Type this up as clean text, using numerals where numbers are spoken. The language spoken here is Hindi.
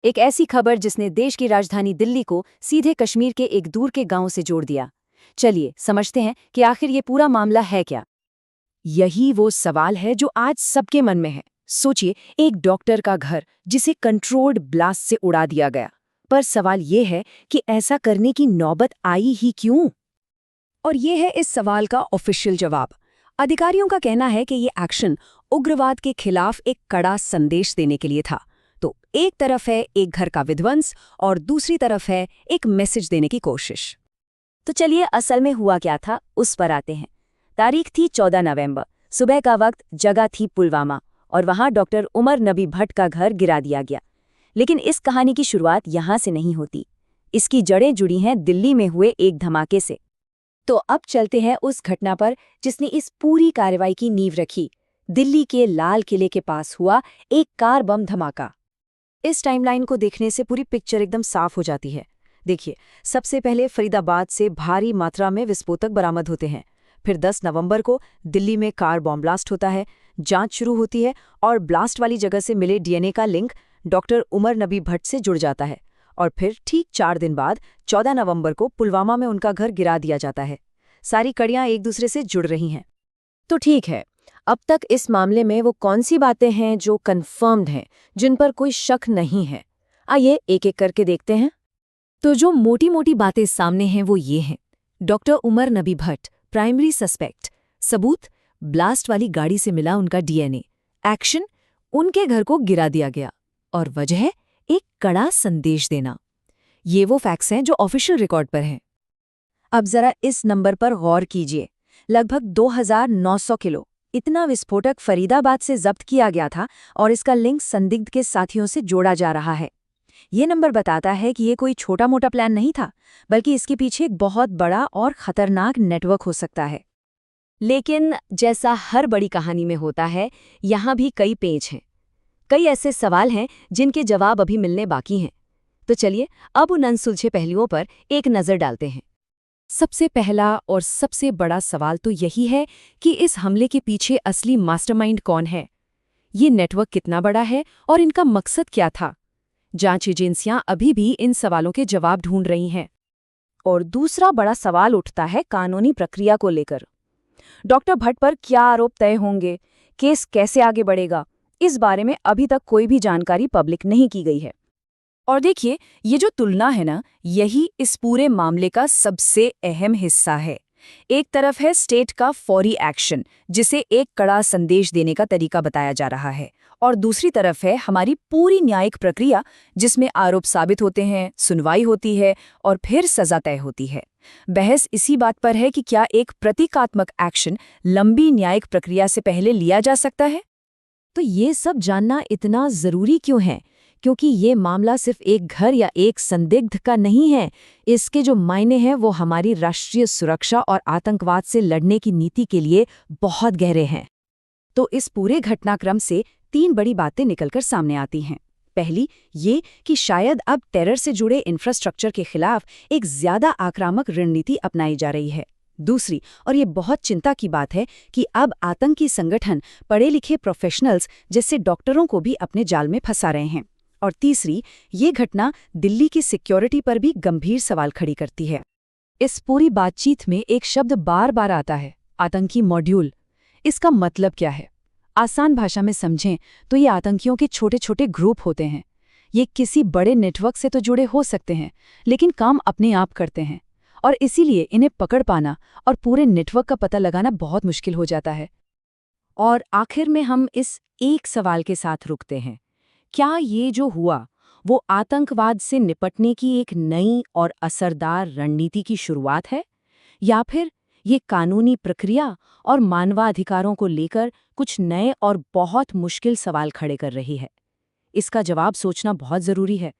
एक ऐसी खबर जिसने देश की राजधानी दिल्ली को सीधे कश्मीर के एक दूर के गांव से जोड़ दिया। चलिए समझते हैं कि आखिर ये पूरा मामला है क्या। यही वो सवाल है जो आज सबके मन में है। सोचिए, एक डॉक्टर का घर जिसे कंट्रोल्ड ब्लास्ट से उड़ा दिया गया। पर सवाल ये है कि ऐसा करने की नौबत आई ही क्यों? और ये है इस सवाल का ऑफिशियल जवाब। अधिकारियों का कहना है कि ये एक्शन उग्रवाद के खिलाफ एक कड़ा संदेश देने के लिए था। तो एक तरफ है एक घर का विध्वंस और दूसरी तरफ है एक मैसेज देने की कोशिश। तो चलिए असल में हुआ क्या था उस पर आते हैं। तारीख थी 14 नवंबर, सुबह का वक्त, जगह थी पुलवामा और वहां डॉक्टर उमर नबी भट्ट का घर गिरा दिया गया। लेकिन इस कहानी की शुरुआत यहां से नहीं होती। इसकी जड़ें जुड़ी हैं दिल्ली में हुए एक धमाके से। तो अब चलते हैं उस घटना पर जिसने इस पूरी कार्रवाई की नींव रखी। दिल्ली के लाल किले के पास हुआ एक कार बम धमाका। इस टाइमलाइन को देखने से पूरी पिक्चर एकदम साफ हो जाती है। देखिए, सबसे पहले फरीदाबाद से भारी मात्रा में विस्फोटक बरामद होते हैं। फिर 10 नवंबर को दिल्ली में कार बॉम्ब ब्लास्ट होता है। जांच शुरू होती है और ब्लास्ट वाली जगह से मिले डीएनए का लिंक डॉक्टर उमर नबी भट्ट से जुड़ जाता है। और फिर ठीक 4 दिन बाद 14 नवंबर को पुलवामा में उनका घर गिरा दिया जाता है। सारी कड़ियां एक दूसरे से जुड़ रही हैं। तो ठीक है, अब तक इस मामले में वो कौन सी बातें हैं जो कन्फर्म्ड हैं, जिन पर कोई शक नहीं है? आइए एक एक करके देखते हैं। तो जो मोटी मोटी बातें सामने हैं वो ये हैं। डॉक्टर उमर नबी भट्ट प्राइमरी सस्पेक्ट। सबूत, ब्लास्ट वाली गाड़ी से मिला उनका डीएनए। एक्शन, उनके घर को गिरा दिया गया। और वजह, एक कड़ा संदेश देना। ये वो फैक्ट्स हैं जो ऑफिशियल रिकॉर्ड पर हैं। अब जरा इस नंबर पर गौर कीजिए। लगभग 2900 किलो इतना विस्फोटक फरीदाबाद से जब्त किया गया था और इसका लिंक संदिग्ध के साथियों से जोड़ा जा रहा है। ये नंबर बताता है कि ये कोई छोटा मोटा प्लान नहीं था, बल्कि इसके पीछे एक बहुत बड़ा और खतरनाक नेटवर्क हो सकता है। लेकिन जैसा हर बड़ी कहानी में होता है, यहाँ भी कई पेच हैं। कई ऐसे सवाल हैं जिनके जवाब अभी मिलने बाकी हैं। तो चलिए अब उन अनसुलझे पहलुओं पर एक नज़र डालते हैं। सबसे पहला और सबसे बड़ा सवाल तो यही है कि इस हमले के पीछे असली मास्टरमाइंड कौन है? ये नेटवर्क कितना बड़ा है और इनका मकसद क्या था? जांच एजेंसियां अभी भी इन सवालों के जवाब ढूंढ रही हैं। और दूसरा बड़ा सवाल उठता है कानूनी प्रक्रिया को लेकर। डॉक्टर भट्ट पर क्या आरोप तय होंगे? केस कैसे आगे बढ़ेगा? इस बारे में अभी तक कोई भी जानकारी पब्लिक नहीं की गई है। और देखिए, ये जो तुलना है ना, यही इस पूरे मामले का सबसे अहम हिस्सा है। एक तरफ है स्टेट का फौरी एक्शन, जिसे एक कड़ा संदेश देने का तरीका बताया जा रहा है, और दूसरी तरफ है हमारी पूरी न्यायिक प्रक्रिया, जिसमें आरोप साबित होते हैं, सुनवाई होती है और फिर सजा तय होती है। बहस इसी बात पर है कि क्या एक प्रतीकात्मक एक्शन लंबी न्यायिक प्रक्रिया से पहले लिया जा सकता है। तो ये सब जानना इतना जरूरी क्यों है? क्योंकि ये मामला सिर्फ एक घर या एक संदिग्ध का नहीं है। इसके जो मायने हैं वो हमारी राष्ट्रीय सुरक्षा और आतंकवाद से लड़ने की नीति के लिए बहुत गहरे हैं। तो इस पूरे घटनाक्रम से 3 बड़ी बातें निकलकर सामने आती हैं। पहली ये कि शायद अब टेरर से जुड़े इंफ्रास्ट्रक्चर के खिलाफ एक ज्यादा आक्रामक रणनीति अपनाई जा रही है। दूसरी, और ये बहुत चिंता की बात है, कि अब आतंकी संगठन पढ़े लिखे प्रोफेशनल्स जैसे डॉक्टरों को भी अपने जाल में फंसा रहे हैं। और तीसरी, ये घटना दिल्ली की सिक्योरिटी पर भी गंभीर सवाल खड़ी करती है। इस पूरी बातचीत में एक शब्द बार बार आता है, आतंकी मॉड्यूल। इसका मतलब क्या है? आसान भाषा में समझें तो ये आतंकियों के छोटे छोटे ग्रुप होते हैं। ये किसी बड़े नेटवर्क से तो जुड़े हो सकते हैं, लेकिन काम अपने आप करते हैं, और इसीलिए इन्हें पकड़ पाना और पूरे नेटवर्क का पता लगाना बहुत मुश्किल हो जाता है। और आखिर में हम इस एक सवाल के साथ रुकते हैं। क्या ये जो हुआ वो आतंकवाद से निपटने की एक नई और असरदार रणनीति की शुरुआत है, या फिर ये कानूनी प्रक्रिया और मानवाधिकारों को लेकर कुछ नए और बहुत मुश्किल सवाल खड़े कर रही है? इसका जवाब सोचना बहुत जरूरी है।